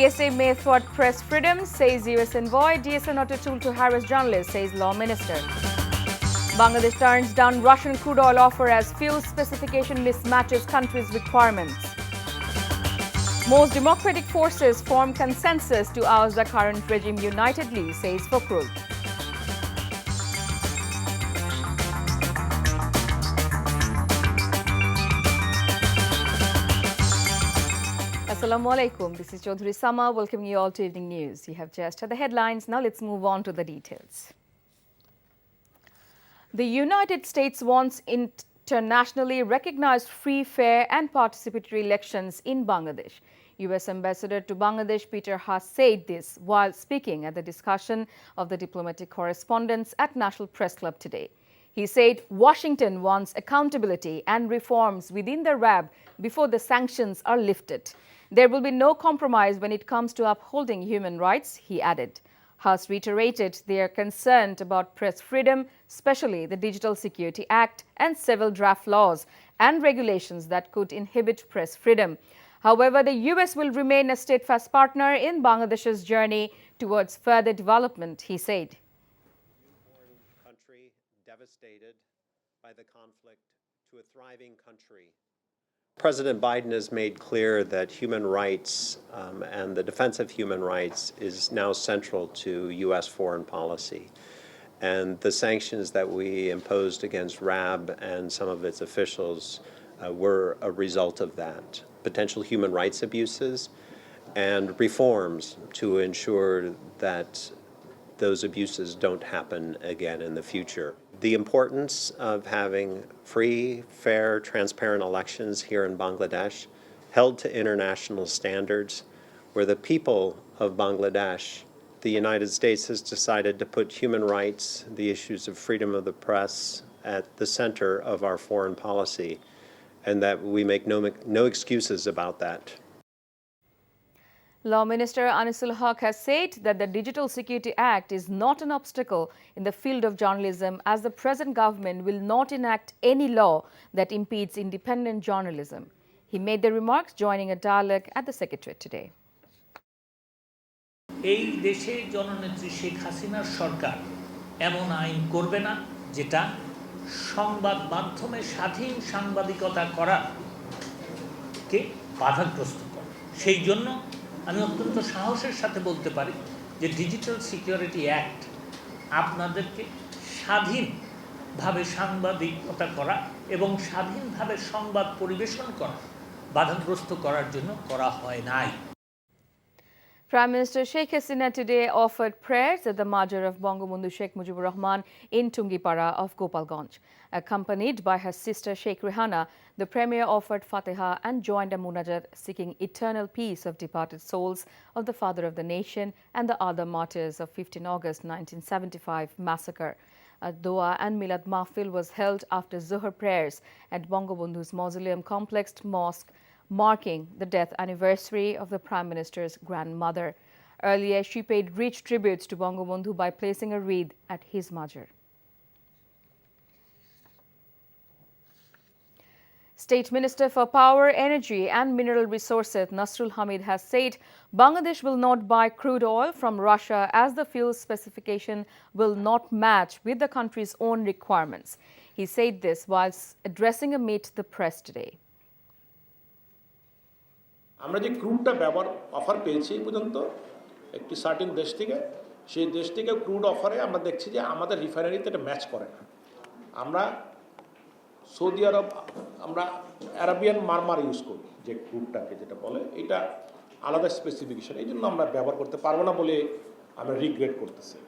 TSA may thwart press freedom, says US envoy. DSA not a tool to harass journalists, says law minister. Bangladesh turns down Russian crude oil offer as fuel specification mismatches country's requirements. Most democratic forces form consensus to oust the current regime unitedly, says Fakrul. Assalamu alaikum. This is Chaudhry Sama welcoming you all to Evening News. You have just heard the headlines. Now let's move on to the details. The United States wants internationally recognized free, fair and participatory elections in Bangladesh. U.S. Ambassador to Bangladesh Peter Haas said this while speaking at the discussion of the diplomatic correspondence at National Press Club today. He said Washington wants accountability and reforms within the RAB before the sanctions are lifted. There will be no compromise when it comes to upholding human rights, he added. Haas reiterated they are concerned about press freedom, especially the Digital Security Act and several draft laws and regulations that could inhibit press freedom. However, the U.S. will remain a steadfast partner in Bangladesh's journey towards further development, he said. Country devastated by the conflict to a thriving country. President Biden has made clear that human rights and the defense of human rights is now central to U.S. foreign policy. And the sanctions that we imposed against RAB and some of its officials were a result of that. Potential human rights abuses and reforms to ensure that those abuses don't happen again in the future. The importance of having free, fair, transparent elections here in Bangladesh, held to international standards, where the people of Bangladesh, the United States has decided to put human rights, the issues of freedom of the press at the center of our foreign policy, and that we make no excuses about that. Law Minister Anisul Haq has said that the Digital Security Act is not an obstacle in the field of journalism, as the present government will not enact any law that impedes independent journalism. He made the remarks joining a dialogue at the Secretariat today. এই দেশে জননেত্রী শেখ হাসিনার সরকার এমন আইন করবে না যেটা সংবাদ মাধ্যমে স্বাধীন সাংবাদিকতা করাকে বাধাগ্রস্ত করে। সেই জন্য আমি অত্যন্ত সাহসের সাথে বলতে পারি যে ডিজিটাল সিকিউরিটি অ্যাক্ট আপনাদেরকে স্বাধীনভাবে সাংবাদিকতা করা এবং স্বাধীনভাবে সংবাদ পরিবেশন করা বাধাগ্রস্ত করার জন্য করা হয় নাই। Prime Minister Sheikh Hasina today offered prayers at the Majar of Bangabandhu Sheikh Mujibur Rahman in Tungipara of Gopalganj. Accompanied by her sister Sheikh Rehana, the Premier offered Fatiha and joined a munajat seeking eternal peace of departed souls of the father of the nation and the other martyrs of 15 August 1975 massacre. A Dua and Milad Mahfil was held after Zuhr prayers at Bangabandhu's Mausoleum Complex Mosque, marking the death anniversary of the Prime Minister's grandmother. Earlier, she paid rich tributes to Bangabandhu by placing a wreath at his majar. State Minister for Power, Energy and Mineral Resources Nasrul Hamid has said Bangladesh will not buy crude oil from Russia as the fuel specification will not match with the country's own requirements. He said this whilst addressing a meet the press today. আমরা যে ক্রুডটা offer পেয়েছি এই পর্যন্ত একটি certain দেশ থেকে সেই দেশ থেকে ক্রুড অফারে আমরা দেখছি যে আমাদের রিফাইনারিতে এটা ম্যাচ করে না। আমরা সৌদি আরব আমরা আরাবিয়ান মারমার ইউজ করি যে ক্রুডটাকে যেটা বলে এটা আলাদা স্পেসিফিকেশন, এই জন্য আমরা ব্যবহার করতে পারবো না বলে আমরা রিগ্রেট করতেছি।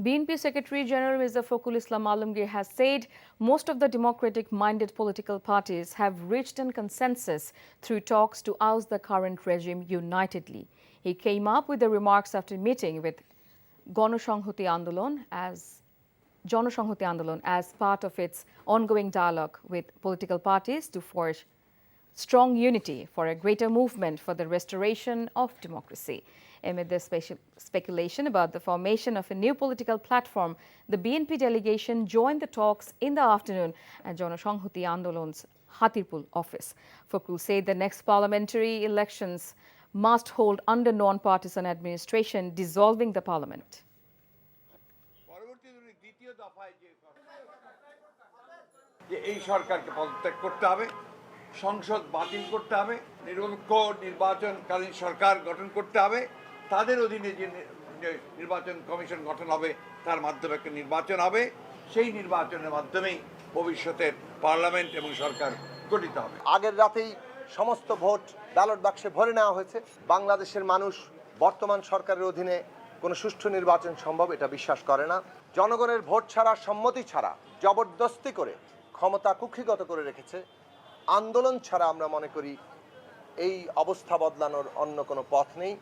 BNP Secretary General Mr. Fakrul Islam Alamgir has said most of the democratic-minded political parties have reached a consensus through talks to oust the current regime unitedly. He came up with the remarks after meeting with Jonosanghuti Andolon as part of its ongoing dialogue with political parties to forge strong unity for a greater movement for the restoration of democracy. Amid the speculation about the formation of a new political platform, the BNP delegation joined the talks in the afternoon at Jonosanghuti Andolon's Hatirpur office. Fakrul said the next parliamentary elections must hold under non-partisan administration, dissolving the parliament. এই সরকারকে পদত্যাগ করতে হবে, সংসদ বাতিল করতে হবে, নিরপেক্ষ নির্বাচনকালীন সরকার গঠন করতে হবে, তাদের অধীনে যে নির্বাচন কমিশন গঠন হবে তার মাধ্যমে একটা নির্বাচন হবে, সেই নির্বাচনের মাধ্যমেই ভবিষ্যতের পার্লামেন্ট এবং সরকার গঠিত হবে। আগের রাতেই সমস্ত ভোট ব্যালট বাক্সে ভরে নেওয়া হয়েছে। বাংলাদেশের মানুষ বর্তমান সরকারের অধীনে কোনো সুষ্ঠু নির্বাচন সম্ভব এটা বিশ্বাস করে না। জনগণের ভোট ছাড়া, সম্মতি ছাড়া জবরদস্তি করে ক্ষমতা কুক্ষিগত করে রেখেছে। আন্দোলন ছাড়া আমরা মনে করি এই অবস্থা বদলানোর অন্য কোনো পথ নেই।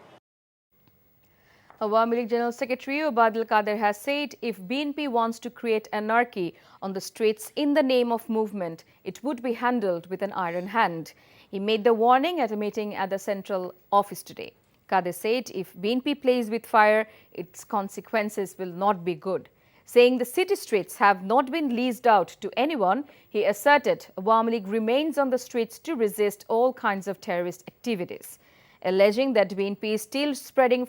Awami League General Secretary Obadil Kader has said if BNP wants to create anarchy on the streets in the name of movement, it would be handled with an iron hand. He made the warning at a meeting at the central office today. Kader said if BNP plays with fire, its consequences will not be good. Saying the city streets have not been leased out to anyone, he asserted Awami League remains on the streets to resist all kinds of terrorist activities. Alleging that BNP is still spreading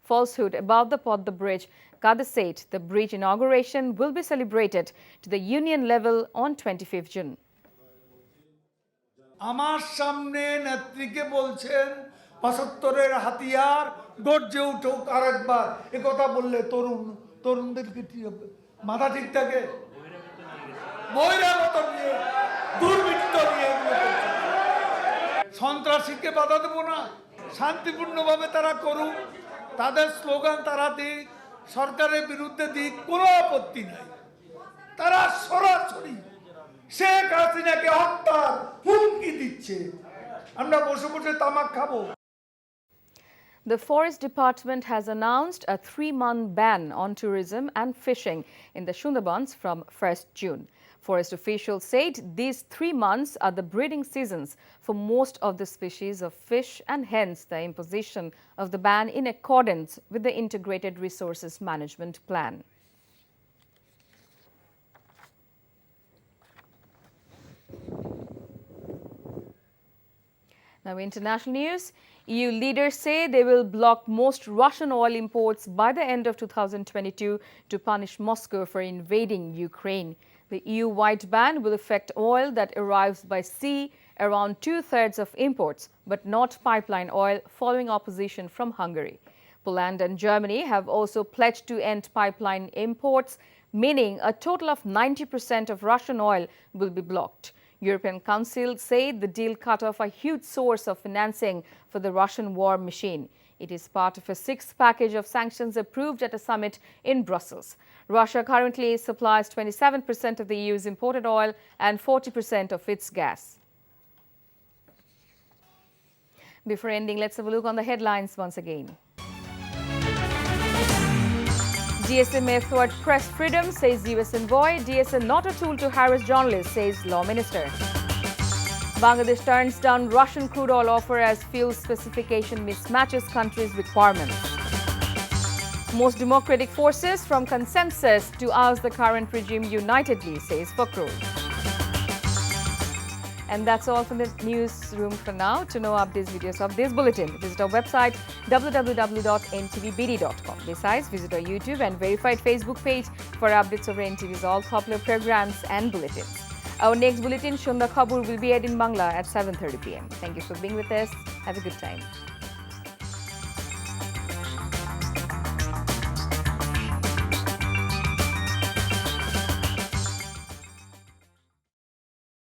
falsehood about the Pothe Bridge, Kader said the bridge inauguration will be celebrated to the union level on 25th June. আমার সামনে নেত্রীকে বলছেন ৭৫-এর হাতিয়ার গর্জে উঠুক আরেকবার, একথা বললে তরুণদেরকে মাথা ঠিক থাকে? বহিরাগত নিয়ে, দুর্বৃত্ত নিয়ে সন্ত্রাসীকে বাধা দেব না। শান্তিপূর্ণভাবে তারা করুক, তাদের স্লোগান তারা দিক, সরকারের বিরুদ্ধে দিক, কোনো আপত্তি নাই। তারা সরাসরি শেখ হাসিনাকে হত্যার হুমকি দিচ্ছে। আমরা বসে বসে তামাক খাবো। The Forest Department has announced a 3-month ban on tourism and fishing in the Sundarbans from 1st June. Forest officials said these 3 months are the breeding seasons for most of the species of fish, and hence the imposition of the ban in accordance with the Integrated Resources Management Plan. Now, international news. EU leaders say they will block most Russian oil imports by the end of 2022 to punish Moscow for invading Ukraine. The EU-wide ban will affect oil that arrives by sea, around 2/3 of imports, but not pipeline oil, following opposition from Hungary. Poland and Germany have also pledged to end pipeline imports, meaning a total of 90% of Russian oil will be blocked. European Council say the deal cut off a huge source of financing for the Russian war machine. It is part of a 6th package of sanctions approved at a summit in Brussels. Russia currently supplies 27% of the EU's imported oil and 40% of its gas. Before ending, let's have a look on the headlines once again. DSMA thwart press freedom, says US envoy. DSM not a tool to harass journalists, says law minister. Bangladesh turns down Russian crude oil offer as fuel specification mismatches country's requirements. Most democratic forces from consensus to oust the current regime unitedly, says Fakrul. And that's all from the newsroom for now. To know updates, videos of this bulletin, visit our website www.ntvbd.com. Besides, visit our YouTube and verified Facebook page for updates over NTV's all popular programs and bulletins. Our next bulletin, Shunda Khabur, will be aired in Bangla at 7:30 p.m. Thank you for being with us. Have a good time.